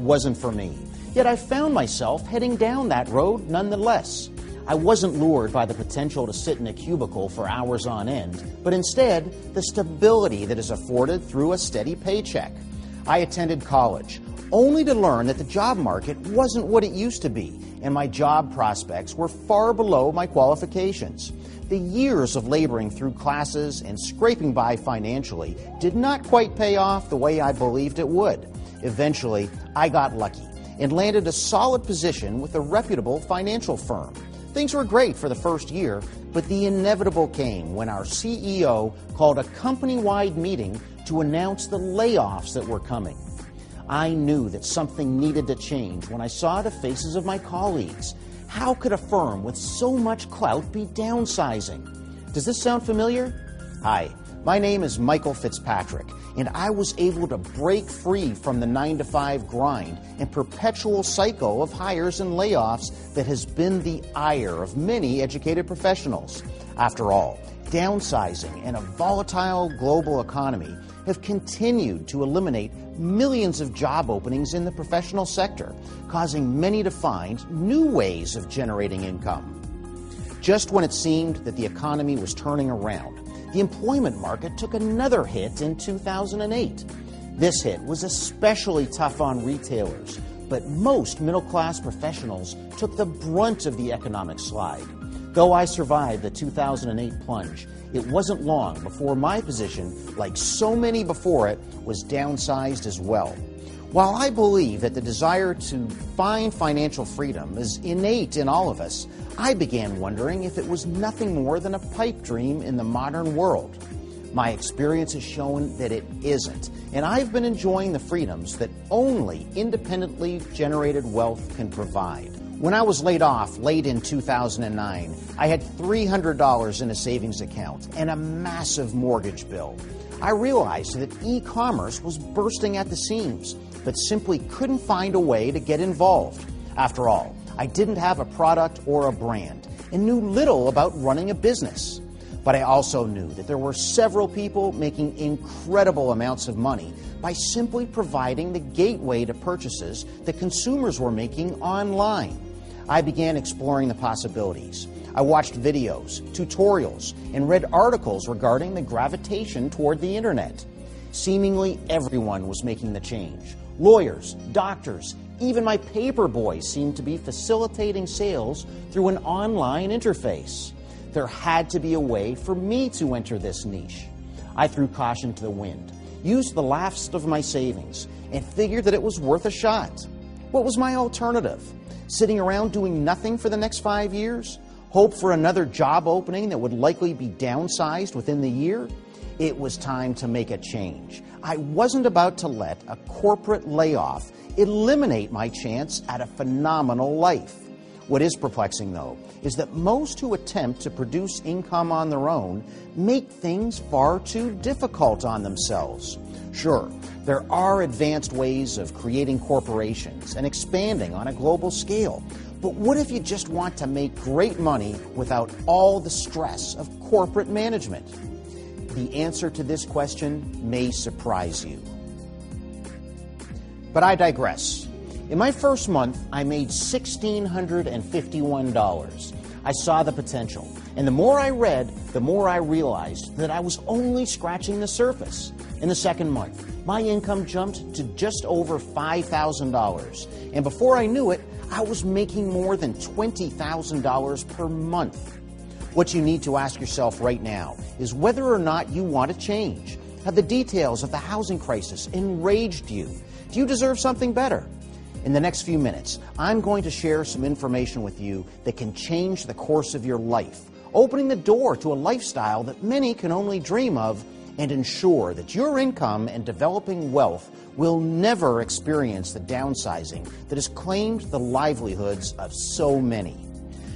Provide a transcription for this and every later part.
wasn't for me. Yet I found myself heading down that road nonetheless. I wasn't lured by the potential to sit in a cubicle for hours on end, but instead the stability that is afforded through a steady paycheck. I attended college, only to learn that the job market wasn't what it used to be, and my job prospects were far below my qualifications. The years of laboring through classes and scraping by financially did not quite pay off the way I believed it would. Eventually, I got lucky and landed a solid position with a reputable financial firm. Things were great for the first year, but the inevitable came when our CEO called a company-wide meeting to announce the layoffs that were coming. I knew that something needed to change when I saw the faces of my colleagues. How could a firm with so much clout be downsizing? Does this sound familiar? Hi, my name is Michael Fitzpatrick, and I was able to break free from the 9-to-5 grind and perpetual cycle of hires and layoffs that has been the ire of many educated professionals. After all, downsizing and a volatile global economy have continued to eliminate millions of job openings in the professional sector, causing many to find new ways of generating income. Just when it seemed that the economy was turning around, the employment market took another hit in 2008. This hit was especially tough on retailers, but most middle-class professionals took the brunt of the economic slide. Though I survived the 2008 plunge, it wasn't long before my position, like so many before it, was downsized as well. While I believe that the desire to find financial freedom is innate in all of us, I began wondering if it was nothing more than a pipe dream in the modern world. My experience has shown that it isn't, and I've been enjoying the freedoms that only independently generated wealth can provide. When I was laid off late in 2009, I had $300 in a savings account and a massive mortgage bill. I realized that e-commerce was bursting at the seams, but simply couldn't find a way to get involved. After all, I didn't have a product or a brand and knew little about running a business. But I also knew that there were several people making incredible amounts of money by simply providing the gateway to purchases that consumers were making online. I began exploring the possibilities. I watched videos, tutorials, and read articles regarding the gravitation toward the internet. Seemingly everyone was making the change. Lawyers, doctors, even my paper boys seemed to be facilitating sales through an online interface. There had to be a way for me to enter this niche. I threw caution to the wind, used the last of my savings, and figured that it was worth a shot. What was my alternative? Sitting around doing nothing for the next 5 years? Hope for another job opening that would likely be downsized within the year? It was time to make a change. I wasn't about to let a corporate layoff eliminate my chance at a phenomenal life. What is perplexing, though, is that most who attempt to produce income on their own make things far too difficult on themselves. Sure, there are advanced ways of creating corporations and expanding on a global scale, but what if you just want to make great money without all the stress of corporate management? The answer to this question may surprise you. But I digress. In my first month, I made $1,651. I saw the potential, and the more I read, the more I realized that I was only scratching the surface. In the second month, my income jumped to just over $5,000, and before I knew it, I was making more than $20,000 per month. What you need to ask yourself right now is whether or not you want to change. Have the details of the housing crisis enraged you? Do you deserve something better? In the next few minutes, I'm going to share some information with you that can change the course of your life, opening the door to a lifestyle that many can only dream of, and ensure that your income and developing wealth will never experience the downsizing that has claimed the livelihoods of so many.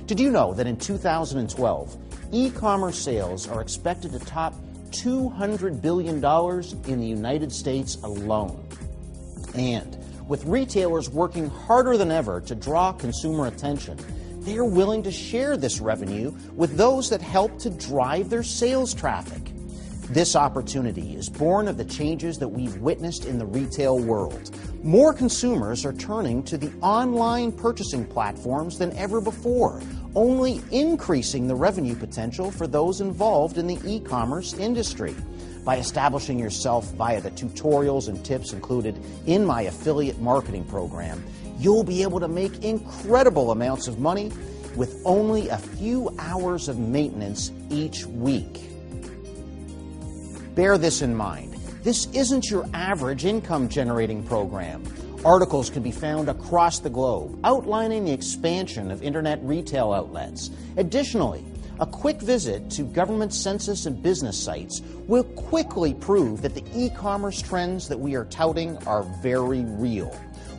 Did you know that in 2012, e-commerce sales are expected to top $200 billion in the United States alone? And with retailers working harder than ever to draw consumer attention, they are willing to share this revenue with those that help to drive their sales traffic. This opportunity is born of the changes that we've witnessed in the retail world. More consumers are turning to the online purchasing platforms than ever before, only increasing the revenue potential for those involved in the e-commerce industry. By establishing yourself via the tutorials and tips included in my affiliate marketing program, you'll be able to make incredible amounts of money with only a few hours of maintenance each week. Bear this in mind. This isn't your average income-generating program. Articles can be found across the globe outlining the expansion of internet retail outlets. Additionally, a quick visit to government census and business sites will quickly prove that the e-commerce trends that we are touting are very real.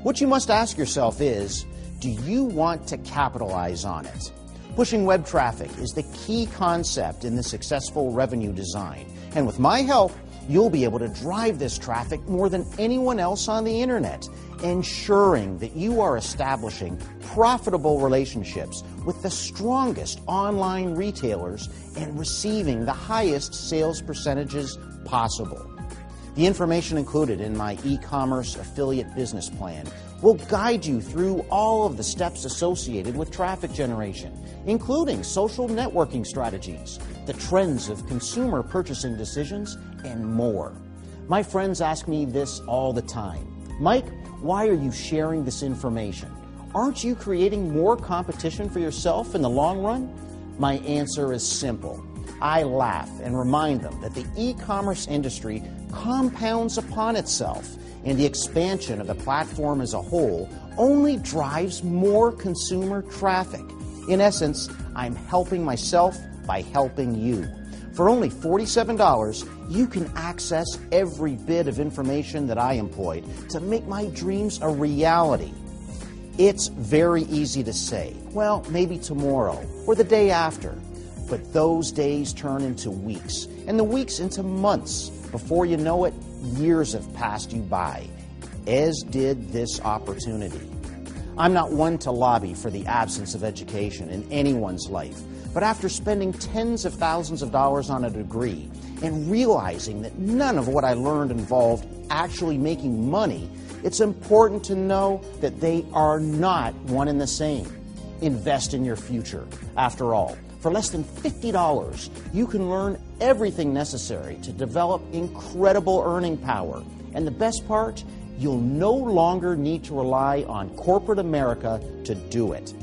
What you must ask yourself is, do you want to capitalize on it? Pushing web traffic is the key concept in the successful revenue design. And with my help, you'll be able to drive this traffic more than anyone else on the internet, ensuring that you are establishing profitable relationships with the strongest online retailers and receiving the highest sales percentages possible. The information included in my e-commerce affiliate business plan will guide you through all of the steps associated with traffic generation, including social networking strategies, the trends of consumer purchasing decisions, and more. My friends ask me this all the time. Mike, why are you sharing this information? Aren't you creating more competition for yourself in the long run? My answer is simple. I laugh and remind them that the e-commerce industry compounds upon itself, and the expansion of the platform as a whole only drives more consumer traffic. In essence, I'm helping myself by helping you. For only $47, you can access every bit of information that I employed to make my dreams a reality. It's very easy to say, well, maybe tomorrow or the day after. But those days turn into weeks, and the weeks into months. Before you know it, years have passed you by, as did this opportunity. I'm not one to lobby for the absence of education in anyone's life, but after spending tens of thousands of dollars on a degree and realizing that none of what I learned involved actually making money, it's important to know that they are not one and the same. Invest in your future. After all, for less than $50, you can learn everything necessary to develop incredible earning power. And the best part, you'll no longer need to rely on corporate America to do it.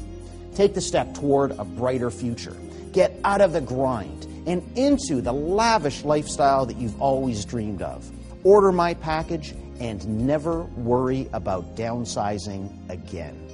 Take the step toward a brighter future. Get out of the grind and into the lavish lifestyle that you've always dreamed of. Order my package and never worry about downsizing again.